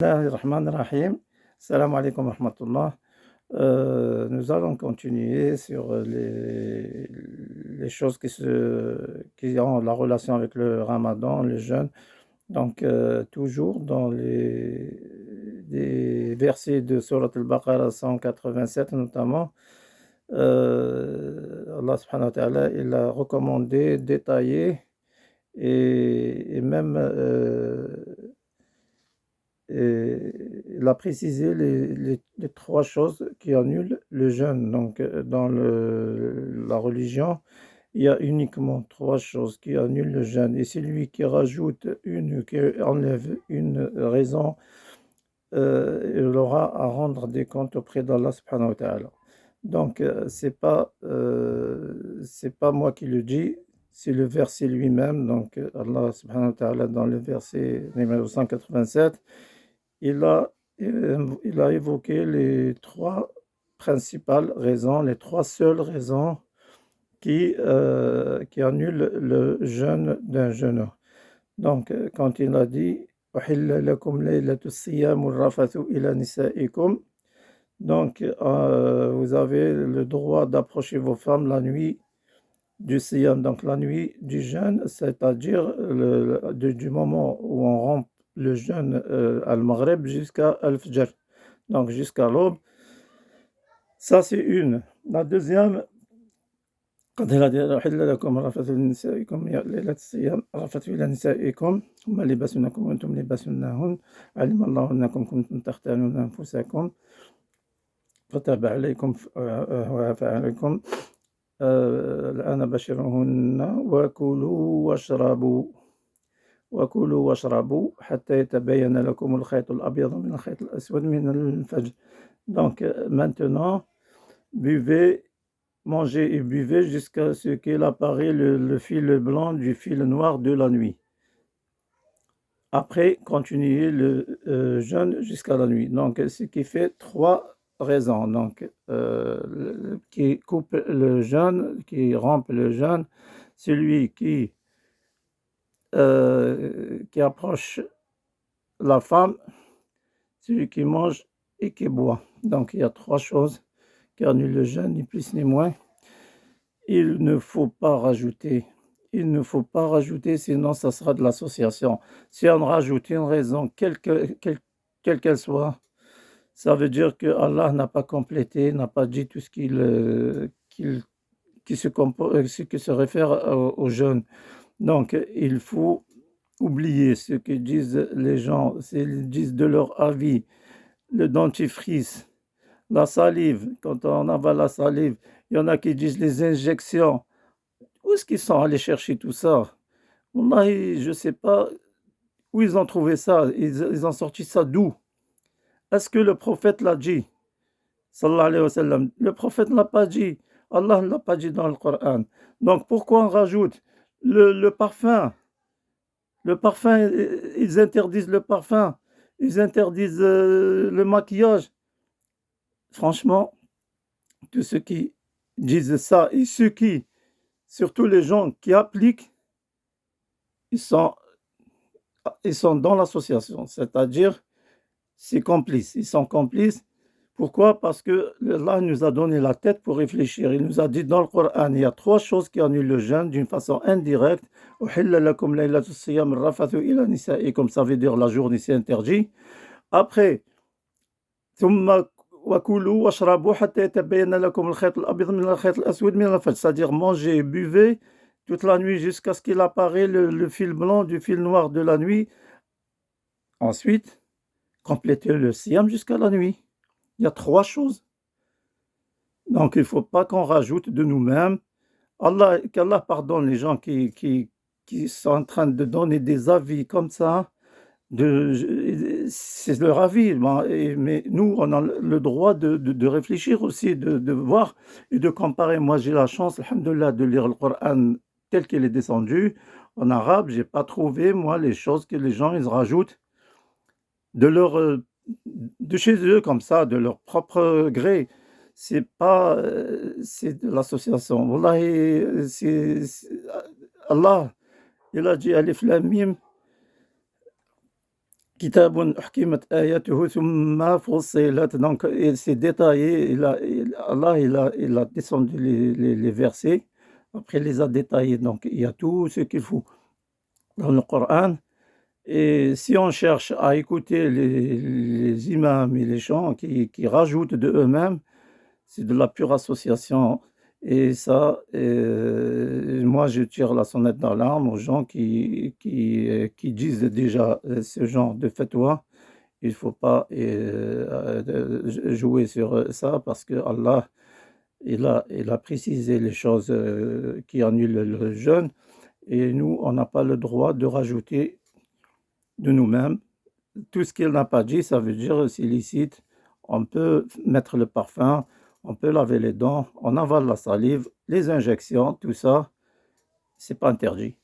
Bismillahirrahmanirrahim. Salam alaikum wa rahmatullah. Nous allons continuer sur les choses qui ont la relation avec le ramadan, le jeûne. Donc, toujours dans les versets de Surat al-Baqarah 187 notamment, Allah subhanahu wa ta'ala, il a recommandé, détaillé et même il a précisé les trois choses qui annulent le jeûne. Donc, dans la religion, il y a uniquement trois choses qui annulent le jeûne. Et celui qui rajoute une, qui enlève une raison, il aura à rendre des comptes auprès d'Allah subhanahu wa ta'ala. Donc, c'est pas moi qui le dis, c'est le verset lui-même. Donc, Allah subhanahu wa ta'ala, dans le verset numéro 187, il a, il a évoqué les trois principales raisons, les trois seules raisons qui annulent le jeûne d'un jeûneur. Donc, quand il a dit أحل لكم ليلة الصيام الرفث إلى نسائكم, donc vous avez le droit d'approcher vos femmes la nuit du siyam, donc la nuit du jeûne, c'est-à-dire du moment où on rompt le jeûne al-Maghrib jusqu'à al-Fajr, donc jusqu'à l'aube. Ça, c'est une. La deuxième, قد أحل لكم الرفث لنسائكم ليلة الصيام الرفث إلى نسائكم ثم لباس لكم وأنتم لباس لهن علم الله أنكم كنتم تختانون أنفسكم فتاب عليكم وعفى عليكم الآن بشروهن وكلوا واشربوا حتى يتبين لكم الخيط الأبيض من الخيط الأسود من الفجر. Donc maintenant, mangez et buvez jusqu'à ce qu'il apparaît le fil blanc du fil noir de la nuit. Après, continuez le jeûne jusqu'à la nuit. Donc, ce qui fait trois raisons. Donc, qui coupe le jeûne, qui rompt le jeûne, celui qui approche la femme, celui qui mange et qui boit. Donc, il y a trois choses qui annulent le jeûne, ni plus ni moins. Il ne faut pas rajouter, sinon ça sera de l'association. Si on rajoute une raison, quelle qu'elle soit, ça veut dire que Allah n'a pas complété, n'a pas dit tout ce qui se réfère au jeûne. Donc, il faut oublier ce que disent les gens, s'ils disent de leur avis, le dentifrice, la salive, quand on avale la salive, il y en a qui disent les injections. Où est-ce qu'ils sont allés chercher tout ça? Wallahi, je ne sais pas où ils ont trouvé ça. Ils ont sorti ça d'où? Est-ce que le prophète l'a dit? Sallallahu alayhi wa sallam. Le prophète ne l'a pas dit. Allah ne l'a pas dit dans le Coran. Donc pourquoi on rajoute le parfum? Le parfum, ils interdisent le parfum. Ils interdisent le maquillage. Franchement, tous ceux qui disent ça et ceux qui, surtout les gens qui appliquent, ils sont dans l'association, c'est-à-dire c'est complice. Ils sont complices. Pourquoi? Parce que Allah nous a donné la tête pour réfléchir. Il nous a dit dans le Coran, il y a trois choses qui annulent le jeûne d'une façon indirecte. Comme ça veut dire la journée c'est interdit. Après, c'est-à-dire manger et buvez toute la nuit jusqu'à ce qu'il apparaît le fil blanc du fil noir de la nuit. Ensuite, compléter le siyam jusqu'à la nuit. Il y a trois choses. Donc, il ne faut pas qu'on rajoute de nous-mêmes. Qu'Allah pardonne les gens qui sont en train de donner des avis comme ça. C'est leur avis, mais nous, on a le droit de réfléchir aussi, de voir et de comparer. Moi, j'ai la chance, alhamdoulilah, de lire le Coran tel qu'il est descendu. En arabe, je n'ai pas trouvé, moi, les choses que les gens ils rajoutent de chez eux, comme ça, de leur propre gré. C'est pas, c'est de l'association. Wallahi, Allah, il a dit Alif Lam Mim. Kitabun uhkimat ayatuhu thumma fussilat. Donc, c'est détaillé. Allah, il a descendu les versets. Après, il les a détaillés. Donc, il y a tout ce qu'il faut dans le Coran. Et si on cherche à écouter les imams et les gens qui rajoutent de eux-mêmes, c'est de la pure association. Et ça, moi, je tire la sonnette d'alarme aux gens qui disent déjà ce genre de fatwa. Il ne faut pas jouer sur ça parce que Allah, il a précisé les choses qui annulent le jeûne. Et nous, on n'a pas le droit de rajouter de nous-mêmes. Tout ce qu'il n'a pas dit, ça veut dire c'est licite. On peut mettre le parfum, on peut laver les dents, on avale la salive, les injections, tout ça, c'est pas interdit.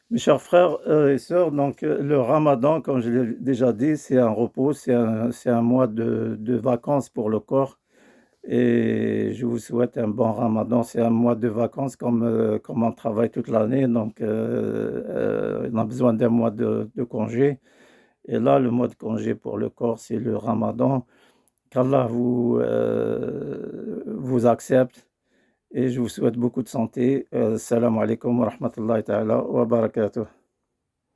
Mes chers frères et sœurs, donc le ramadan, comme je l'ai déjà dit, c'est un repos, c'est un mois de vacances pour le corps. Et je vous souhaite un bon ramadan. C'est un mois de vacances comme on travaille toute l'année, donc on a besoin d'un mois de congé. Et là, le mois de congé pour le corps, c'est le ramadan. Qu'Allah vous accepte et je vous souhaite beaucoup de santé. Salam alaikum wa rahmatullahi ta'ala wa barakatuh.